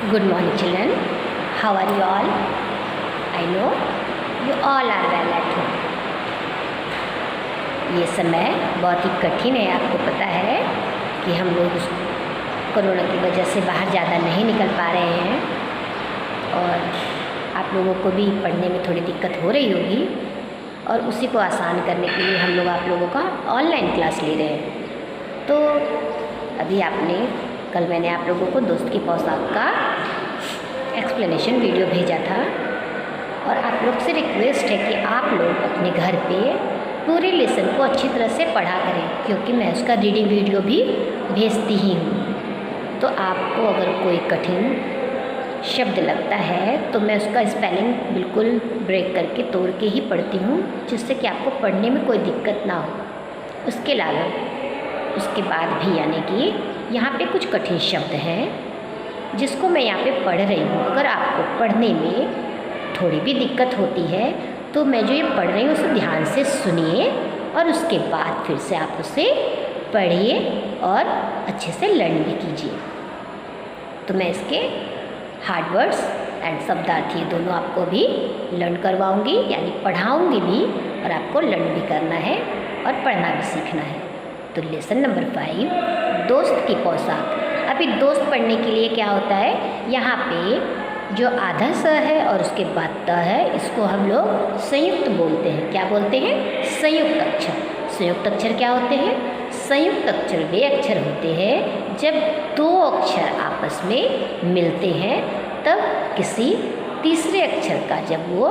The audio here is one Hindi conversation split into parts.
Good morning, children. How are you all? I know you all are well at home. ये समय बहुत ही कठिन है, आपको पता है कि हम लोग कोरोना की वजह से बाहर ज़्यादा नहीं निकल पा रहे हैं और आप लोगों को भी पढ़ने में थोड़ी दिक्कत हो रही होगी और उसी को आसान करने के लिए हम लोग आप लोगों का ऑनलाइन क्लास ले रहे हैं। तो अभी कल मैंने आप लोगों को दोस्त की पोशाक का एक्सप्लेनेशन वीडियो भेजा था और आप लोग से रिक्वेस्ट है कि आप लोग अपने घर पे पूरे लेसन को अच्छी तरह से पढ़ा करें, क्योंकि मैं उसका रीडिंग वीडियो भी भेजती ही हूँ। तो आपको अगर कोई कठिन शब्द लगता है तो मैं उसका स्पेलिंग बिल्कुल ब्रेक करके तोड़ के ही पढ़ती हूँ, जिससे कि आपको पढ़ने में कोई दिक्कत ना हो। उसके अलावा उसके बाद भी यानी कि यहाँ पे कुछ कठिन शब्द हैं जिसको मैं यहाँ पे पढ़ रही हूँ। अगर आपको पढ़ने में थोड़ी भी दिक्कत होती है तो मैं जो ये पढ़ रही हूँ उसे ध्यान से सुनिए और उसके बाद फिर से आप उसे पढ़िए और अच्छे से लर्न भी कीजिए। तो मैं इसके हार्ड वर्ड्स एंड शब्दार्थ ये दोनों आपको भी लर्न करवाऊँगी, यानी पढ़ाऊँगी भी और आपको लर्न भी करना है और पढ़ना भी सीखना है। तो लेसन नंबर 5, दोस्त की पोशाक। अभी दोस्त पढ़ने के लिए क्या होता है, यहाँ पे जो आधा स है और उसके बाद त है, इसको हम लोग संयुक्त बोलते हैं। क्या बोलते हैं? संयुक्त अक्षर। संयुक्त अक्षर क्या होते हैं? संयुक्त अक्षर वे अक्षर होते हैं जब दो अक्षर आपस में मिलते हैं, तब किसी तीसरे अक्षर का जब वो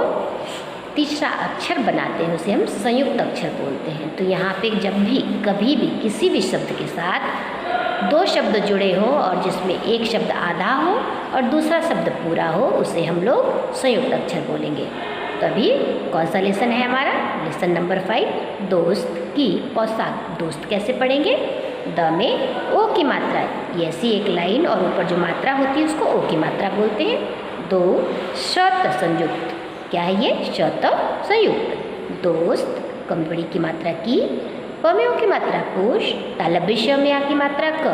तीसरा अक्षर बनाते हैं उसे हम संयुक्त अक्षर बोलते हैं। तो यहाँ पे जब भी कभी भी किसी भी शब्द के साथ दो शब्द जुड़े हों और जिसमें एक शब्द आधा हो और दूसरा शब्द पूरा हो, उसे हम लोग संयुक्त अक्षर बोलेंगे। तो अभी कौन सा लेसन है हमारा? लेसन नंबर 5, दोस्त की पोशाक। दोस्त कैसे पढ़ेंगे? द में ओ की मात्रा है, ये ऐसी एक लाइन और ऊपर जो मात्रा होती है उसको ओ की मात्रा बोलते हैं। दो शत संयुक्त, क्या है ये? शत संयुक्त। दोस्त कम बड़ी की मात्रा की, प में ओ की मात्रा पुष, तालव्य श में आ की मात्रा क,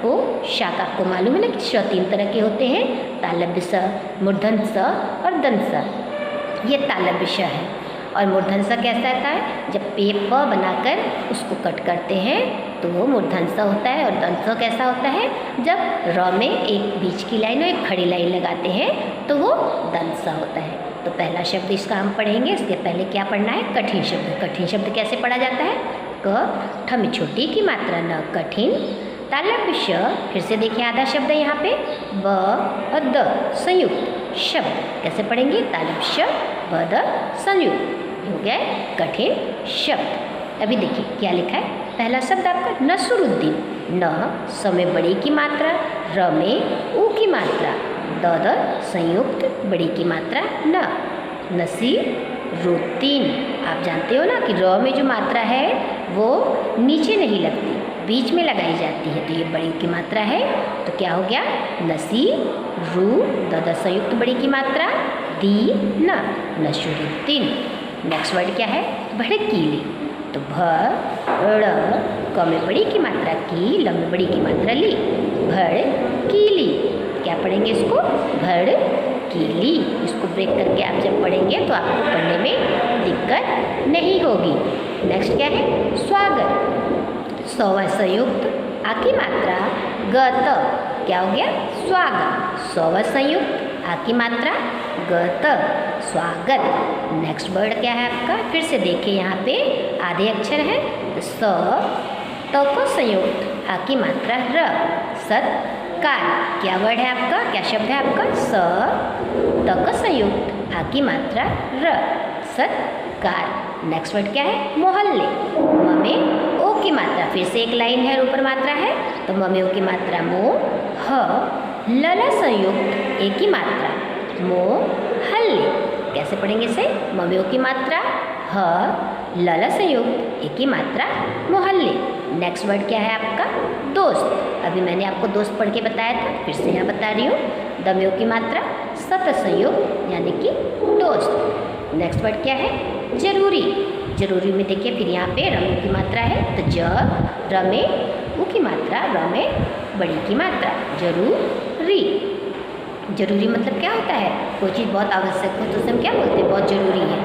ओ शाक। आपको मालूम है ना कि श 3 तरह के होते हैं, तालव्य स, मूर्धन्य स और दंत स। ये तालव्य श है और मूर्धन्य स कैसा रहता है? जब पे प बनाकर उसको कट करते हैं तो वो मूर्धन्य स होता है। और दंत स कैसा होता है? जब र में एक बीच की लाइन और एक खड़ी लाइन लगाते हैं तो वो दंत स होता है। तो पहला शब्द इसका हम पढ़ेंगे। इसके पहले क्या पढ़ना है? कठिन शब्द। कठिन शब्द कैसे पढ़ा जाता है? क, ठ में छोटी की मात्रा न, कठिन। तालव्य श, फिर से देखिए आधा शब्द है यहाँ पे, ब और द संयुक्त शब्द। कैसे पढ़ेंगे? तालव्य श ब द संयुक्त। हो गया है कठिन शब्द। अभी देखिए क्या लिखा है। पहला शब्द आपका नसरुद्दीन। न स में बड़ी की मात्रा, र में ऊ की मात्रा, द संयुक्त बड़ी की मात्रा न। नसीरुद्दीन। आप जानते हो ना कि र में जो मात्रा है वो नीचे नहीं लगती, बीच में लगाई जाती है, तो ये बड़ी की मात्रा है। तो क्या हो गया? नसी रू, द संयुक्त बड़ी की मात्रा, दी न, नसरुद्दीन। नेक्स्ट वर्ड क्या है? भड़कीली। तो भ ड़, क में बड़ी की मात्रा की, ल में बड़ी की मात्रा ली, भड़कीली। क्या पढ़ेंगे इसको? भड़कीली। इसको ब्रेक करके आप जब पढ़ेंगे तो आपको पढ़ने में दिक्कत नहीं होगी। नेक्स्ट क्या है? स्वागत। स व संयुक्त आ की मात्रा, ग त, क्या हो गया? स्वागत। स व संयुक्त आ की मात्रा, ग त, स्वागत। नेक्स्ट वर्ड क्या है आपका? फिर से देखिए यहाँ पे आधे अक्षर है। स त को संयुक्त आ की मात्रा र, सत्कार। क्या वर्ड है आपका? क्या शब्द है आपका? स त को संयुक्त आ की मात्रा र, सत्कार। नेक्स्ट वर्ड क्या है? मोहल्ले। म में ओ की मात्रा, फिर से एक लाइन है और ऊपर मात्रा है, तो म में ओ की मात्रा मो, ह, ल संयुक्त ए की मात्रा, मोहल्ले। कैसे पढ़ेंगे इसे? म में ओ की मात्रा, ह, ल संयुक्त ए की मात्रा, मोहल्ले। नेक्स्ट वर्ड क्या है आपका? दोस्त। अभी मैंने आपको दोस्त पढ़ के बताया था, फिर से यहाँ बता रही हूँ। द में ओ की मात्रा, सत संयुक्त यानी कि दोस्त। नेक्स्ट वर्ड क्या है? जरूरी। जरूरी में देखिए फिर यहाँ पे र की मात्रा है, तो ज, र में उ की मात्रा, र में बड़ी की मात्रा, जरूरी। जरूरी मतलब क्या होता है? कोई चीज़ बहुत आवश्यक हो तो उसे हम क्या बोलते हैं? बहुत ज़रूरी है।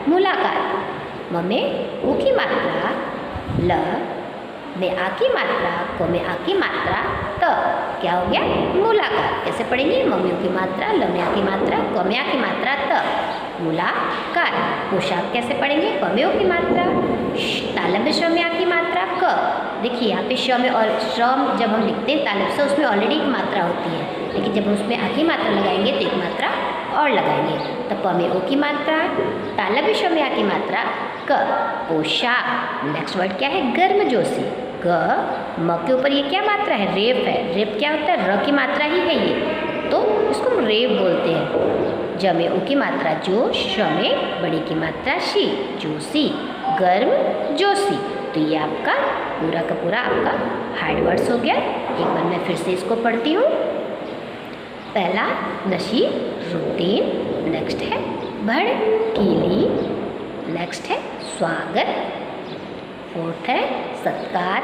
मुलाकात। म में ऊ की मात्रा, ल में आ की मात्रा, क में आ की मात्रा, त क्या हो गया? मुलाकात। कैसे पढ़ेंगे? म में ऊ की मात्रा, ल में आ की मात्रा, क में आ की मात्रा, त मुलाकात। पोशाक कैसे पढ़ेंगे? प में ऊ की मात्रा, तालब श में आ की मात्रा, क। देखिए यहाँ पे श में और श्रम जब हम लिखते हैं तालब से उसमें ऑलरेडी एक मात्रा होती है, लेकिन जब उसमें आ की मात्रा लगाएंगे तो एक मात्रा और लगाएंगे। तो प में ओ की मात्रा, तालब श में आ की मात्रा, क। पोशाक। नेक्स्ट वर्ड क्या है? गर्मजोशी। ग म के ऊपर ये क्या मात्रा है? रेप है। रेप क्या होता है? र की मात्रा ही है ये, तो इसको हम रेप बोलते हैं। ज में उ की मात्रा जो, श में बड़ी की मात्रा शी, जोशी, गर्म जोशी। तो ये आपका पूरा का पूरा आपका हार्ड वर्ड्स हो गया। एक बार मैं फिर से इसको पढ़ती हूँ। पहला नशी, रूटीन। नेक्स्ट है भड़कीली। नेक्स्ट है स्वागत। फोर्थ है सत्कार।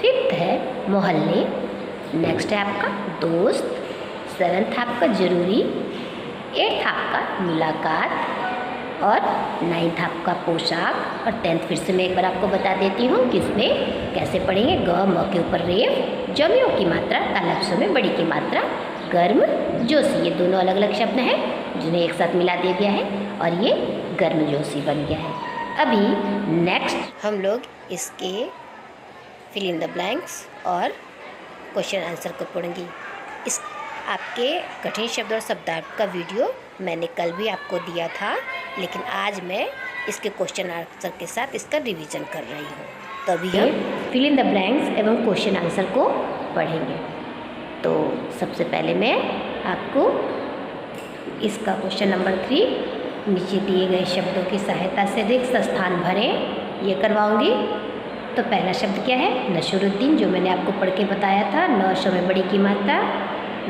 फिफ्थ है मोहल्ले। नेक्स्ट है आपका दोस्त। सेवन्थ आपका ज़रूरी। एट्थ आपका मुलाकात और नाइन्थ आपका पोशाक और टेंथ फिर से मैं एक बार आपको बता देती हूँ कि इसमें कैसे पढ़ेंगे। ग म के ऊपर रेफ, जमियों की मात्रा, तालब्सों में बड़ी की मात्रा, गर्म जोशी। ये दोनों अलग अलग शब्द हैं जिन्हें एक साथ मिला दिया गया है और ये गर्म जोशी बन गया है। अभी नेक्स्ट हम लोग इसके फिल इन द ब्लैंक्स और क्वेश्चन आंसर को पढ़ेंगे। इस आपके कठिन शब्द और शब्दार्थ का वीडियो मैंने कल भी आपको दिया था, लेकिन आज मैं इसके क्वेश्चन आंसर के साथ इसका रिवीजन कर रही हूँ। तो अभी हम फिल इन द ब्लैंक्स एवं क्वेश्चन आंसर को पढ़ेंगे। तो सबसे पहले मैं आपको इसका क्वेश्चन नंबर 3 नीचे दिए गए शब्दों की सहायता से रिक्त स्थान भरें, ये करवाऊंगी। तो पहला शब्द क्या है? नसरुद्दीन, जो मैंने आपको पढ़ के बताया था। न श में बड़ी की मात्रा,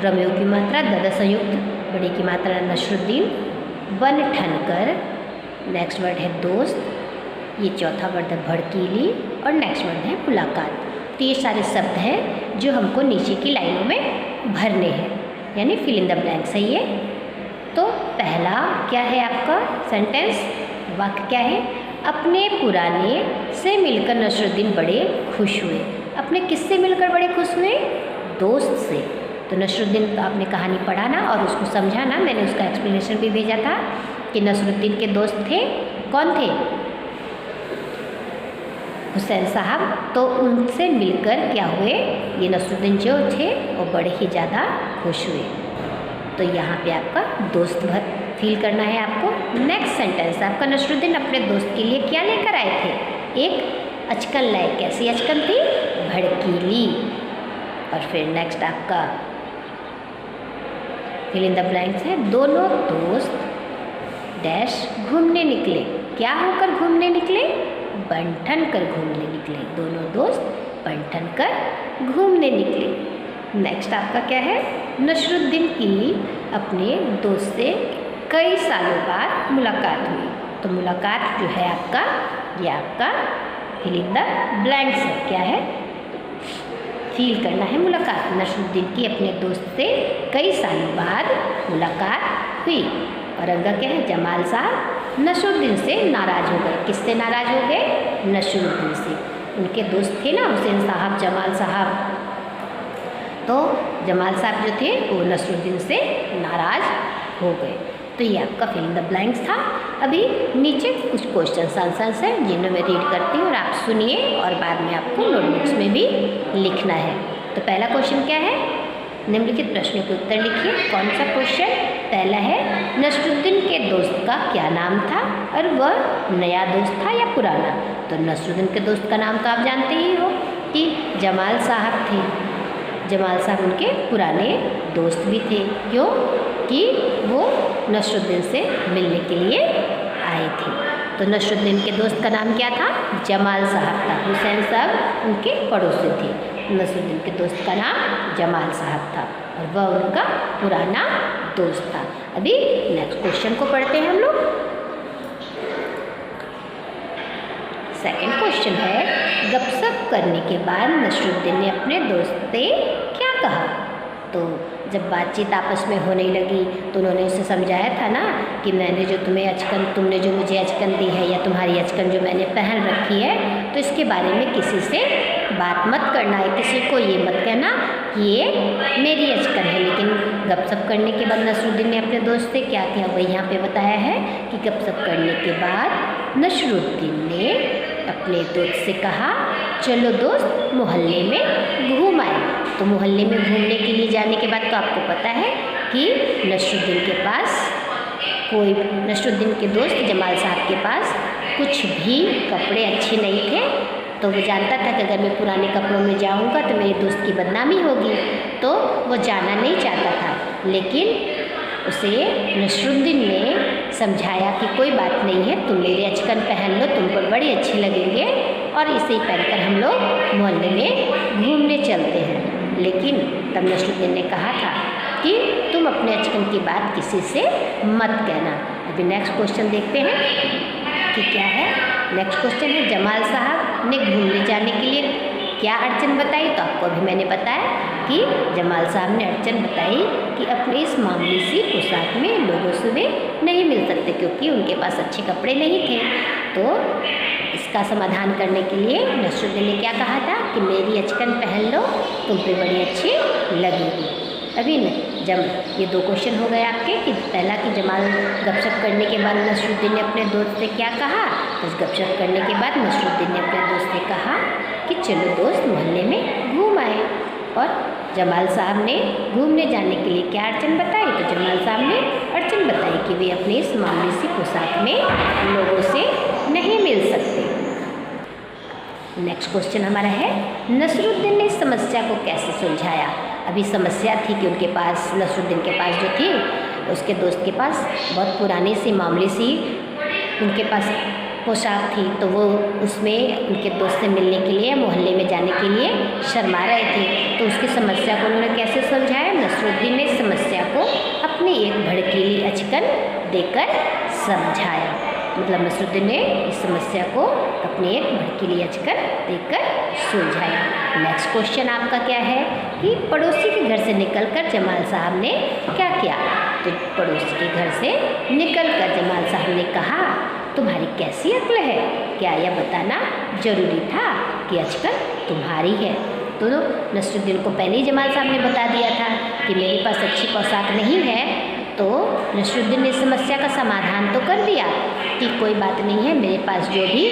रम्यो की मात्रा, दद संयुक्त बड़ी की मात्रा नसरुद्दीन। बन ठन कर। नेक्स्ट वर्ड है दोस्त। ये चौथा वर्ड है भड़कीली और नेक्स्ट वर्ड है मुलाकात। तो ये सारे शब्द हैं जो हमको नीचे की लाइनों में भरने हैं, यानी फिल इन द ब्लैंक्स है ये। तो पहला क्या है आपका सेंटेंस? वाक्य क्या है? अपने पुराने से मिलकर नसरुद्दीन बड़े खुश हुए। अपने किससे मिलकर बड़े खुश हुए? दोस्त से। तो नसरुद्दीन तो आपने कहानी पढ़ा ना और उसको समझा ना, मैंने उसका एक्सप्लेनेशन भी भेजा था कि नसरुद्दीन के दोस्त थे, कौन थे? हुसैन साहब। तो उनसे मिलकर क्या हुए? ये नसरुद्दीन जो थे वो बड़े ही ज़्यादा खुश हुए। तो यहाँ पे आपका दोस्त फील करना है आपको। नेक्स्ट सेंटेंस आपका नसरुद्दीन अपने दोस्त के लिए क्या लेकर आए थे? एक अचकन लाए। कैसी अचकन थी? भड़कीली। और फिर नेक्स्ट आपका फिल इन द ब्लैंक्स है। दोनों दोस्त डैश घूमने निकले। क्या होकर घूमने निकले? बंठन कर घूमने निकले। दोनों दोस्त बंठन कर घूमने निकले। नेक्स्ट आपका क्या है? नसरुद्दीन की अपने दोस्त से कई सालों बाद मुलाकात हुई। तो मुलाकात जो है आपका, ये आपका फिल इन द ब्लैंक्स है। क्या है? फील करना है मुलाकात। नसरुद्दीन की अपने दोस्त से कई सालों बाद मुलाकात हुई। और अगला क्या है? जमाल साहब नसरुद्दीन से नाराज़ हो गए। किससे नाराज़ हो गए? नसरुद्दीन से। उनके दोस्त थे ना हुसैन साहब, जमाल साहब, तो जमाल साहब जो थे वो नसरुद्दीन से नाराज़ हो गए। तो ये आपका फिल इन द ब्लैंक्स था। अभी नीचे कुछ क्वेश्चन आंसर्स हैं जिन्हें मैं रीड करती हूँ और आप सुनिए और बाद में आपको नोटबुक्स में भी लिखना है। तो पहला क्वेश्चन क्या है? निम्नलिखित प्रश्नों के उत्तर लिखिए। कौन सा क्वेश्चन? पहला है नसरुद्दीन के दोस्त का क्या नाम था और वह नया दोस्त था या पुराना? तो नसरुद्दीन के दोस्त का नाम तो आप जानते ही हो कि जमाल साहब थे। जमाल साहब उनके पुराने दोस्त भी थे। क्यों? कि वो नसरुद्दीन से मिलने के लिए आए थे। तो नसरुद्दीन के दोस्त का नाम क्या था? जमाल साहब था। हुसैन साहब उनके पड़ोसी थे। नसरुद्दीन के दोस्त का नाम जमाल साहब था और वह उनका पुराना दोस्त था। अभी नेक्स्ट क्वेश्चन को पढ़ते हैं हम लोग। सेकंड क्वेश्चन है, गपशप करने के बाद नसरुद्दीन ने अपने दोस्त से क्या कहा? तो जब बातचीत आपस में होने लगी तो उन्होंने उसे समझाया था ना कि मैंने जो तुमने जो मुझे अचकन दी है या तुम्हारी अचकन जो मैंने पहन रखी है, तो इसके बारे में किसी से बात मत करना है, किसी को ये मत कहना कि ये मेरी अचकन है। लेकिन गपशप करने के बाद नसरुद्दीन ने अपने दोस्त से क्या किया वही यहाँ पे बताया है कि गपशप करने के बाद नसरुद्दीन ने अपने दोस्त से कहा, चलो दोस्त मोहल्ले में घूम आए। तो मोहल्ले में घूमने के लिए जाने के बाद तो आपको पता है कि नसरुद्दीन के दोस्त जमाल साहब के पास कुछ भी कपड़े अच्छे नहीं थे। तो वो जानता था कि अगर मैं पुराने कपड़ों में जाऊंगा तो मेरे दोस्त की बदनामी होगी, तो वो जाना नहीं चाहता था। लेकिन उसे नसरुद्दीन ने समझाया कि कोई बात नहीं है, तुम मेरे अचकन पहन लो, तुमको बड़े अच्छे लगेंगे और इसे ही पहनकर हम लोग मोहल्ले में घूमने चलते हैं। लेकिन तब नसरुद्दीन ने कहा था कि तुम अपने अचकन की बात किसी से मत कहना। अभी नेक्स्ट क्वेश्चन देखते हैं कि क्या है। नेक्स्ट क्वेश्चन है, जमाल साहब ने घूमने जाने के लिए क्या अड़चन बताई। तो आपको अभी मैंने बताया कि जमाल साहब ने अड़चन बताई कि अपने इस मामूली सी पोशाक में लोगों से वे नहीं मिल सकते क्योंकि उनके पास अच्छे कपड़े नहीं थे। तो इसका समाधान करने के लिए नसरुद्दीन ने क्या कहा था कि मेरी अचकन पहन लो, तुम पे बड़ी अच्छी लगेगी। अभी जब ये दो क्वेश्चन हो गए आपके कि पहला कि जमाल गपशप करने के बाद नसरुद्दीन ने अपने दोस्त से क्या कहा। तो गपशप करने के बाद नसरुद्दीन ने अपने दोस्त से कहा कि चलो दोस्त मोहल्ले में घूम आए। और जमाल साहब ने घूमने जाने के लिए क्या अड़चन बताई। तो जमाल साहब ने अड़चन बताई कि वे अपने इस मामूली सी पोशाक में लोगों से नहीं मिल सकते। नेक्स्ट क्वेश्चन हमारा है, नसरुद्दीन ने इस समस्या को कैसे सुलझाया। अभी समस्या थी कि उनके पास, नसरुद्दीन के पास जो थी, उसके दोस्त के पास बहुत पुरानी सी मामूली सी उनके पास पोशाक थी। तो वो उसमें उनके दोस्त से मिलने के लिए, मोहल्ले में जाने के लिए शर्मा रहे थे। तो उसकी समस्या को उन्होंने कैसे सुलझाया। नसरुद्दीन ने इस समस्या को अपनी एक भड़कीली अचकन देकर समझाया। मतलब नसरुद्दीन ने इस समस्या को अपनी एक भड़कीली अचकन देकर सुलझाया। नेक्स्ट क्वेश्चन आपका क्या है कि पड़ोसी के घर से निकलकर जमाल साहब ने क्या किया। तो पड़ोसी के घर से निकलकर जमाल साहब ने कहा, तुम्हारी कैसी अक्ल है, क्या यह बताना जरूरी था कि अचकन तुम्हारी है। तो नसरुद्दीन को पहले ही जमाल साहब ने बता दिया था कि मेरे पास अच्छी पोशाक नहीं है। तो नसरुद्दीन ने समस्या का समाधान तो कर दिया कि कोई बात नहीं है, मेरे पास जो भी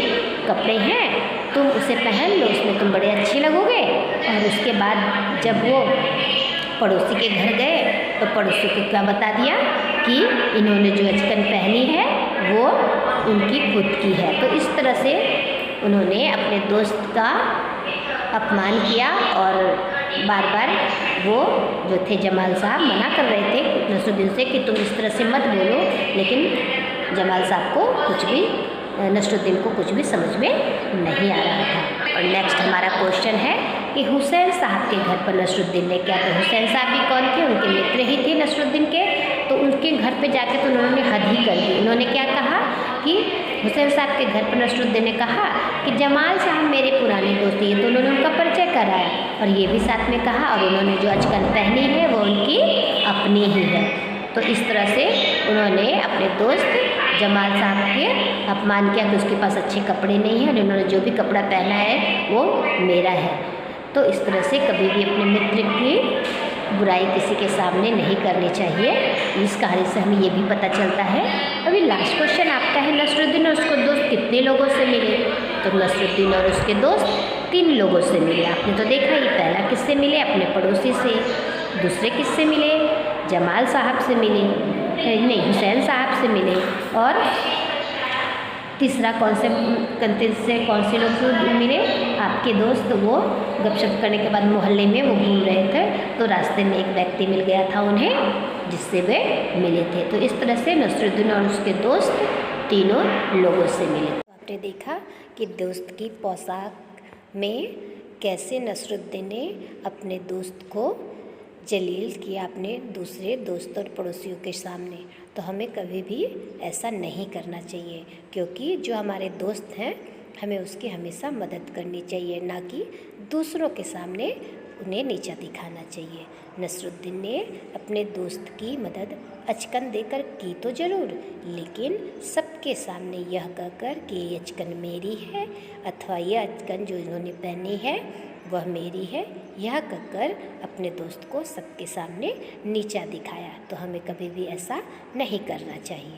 कपड़े हैं तुम उसे पहन लो, उसमें तुम बड़े अच्छे लगोगे। और उसके बाद जब वो पड़ोसी के घर गए तो पड़ोसी को क्या बता दिया कि इन्होंने जो अचकन पहनी है वो उनकी खुद की है। तो इस तरह से उन्होंने अपने दोस्त का अपमान किया और बार बार वो जो थे जमाल साहब मना कर रहे थे नसरुद्दीन से कि तुम इस तरह से मत बोलो। लेकिन जमाल साहब को कुछ भी, नसरुद्दीन को कुछ भी समझ में नहीं आ रहा था। और नेक्स्ट हमारा क्वेश्चन है कि हुसैन साहब के घर पर नसरुद्दीन ने क्या। तो हुसैन साहब भी कौन थे, उनके मित्र ही थे नसरुद्दीन के। तो उनके घर पे जाके तो उन्होंने हद ही कर दी। उन्होंने क्या कहा कि हुसैन साहब के घर पर नसरुद्दीन ने कहा कि जमाल साहब मेरे पुराने दोस्त हैं। तो उन्होंने उनका परिचय कराया और ये भी साथ में कहा और उन्होंने जो अचकन पहनी है वो उनकी अपनी ही है। तो इस तरह से उन्होंने अपने दोस्त जमाल साहब के अपमान किया कि उसके पास अच्छे कपड़े नहीं हैं और उन्होंने जो भी कपड़ा पहना है वो मेरा है। तो इस तरह से कभी भी अपने मित्र की बुराई किसी के सामने नहीं करनी चाहिए। इस कहानी से हमें ये भी पता चलता है। अभी लास्ट क्वेश्चन आपका है, नसरुद्दीन और उसके दोस्त कितने लोगों से मिले। तो नसरुद्दीन और उसके दोस्त 3 लोगों से मिले। आपने तो देखा ही, पहला किससे मिले, अपने पड़ोसी से। दूसरे किससे मिले, जमाल साहब से मिले, नहीं हुसैन साहब से मिले। और तीसरा कौन से लोग मिले, आपके दोस्त। वो गपशप करने के बाद मोहल्ले में वो घूम रहे थे तो रास्ते में एक व्यक्ति मिल गया था उन्हें, जिससे वे मिले थे। तो इस तरह से नसरुद्दीन और उसके दोस्त 3 लोगों से मिले। तो आपने देखा कि दोस्त की पोशाक में कैसे नसरुद्दीन ने अपने दोस्त को जलील किया अपने दूसरे दोस्तों और पड़ोसियों के सामने। तो हमें कभी भी ऐसा नहीं करना चाहिए, क्योंकि जो हमारे दोस्त हैं हमें उसकी हमेशा मदद करनी चाहिए, ना कि दूसरों के सामने उन्हें नीचा दिखाना चाहिए। नसरुद्दीन ने अपने दोस्त की मदद अचकन देकर की तो ज़रूर, लेकिन सबके सामने यह कहकर कि ये अचकन मेरी है अथवा यह अचकन जो इन्होंने पहनी है वह मेरी है, यह कहकर अपने दोस्त को सबके सामने नीचा दिखाया। तो हमें कभी भी ऐसा नहीं करना चाहिए।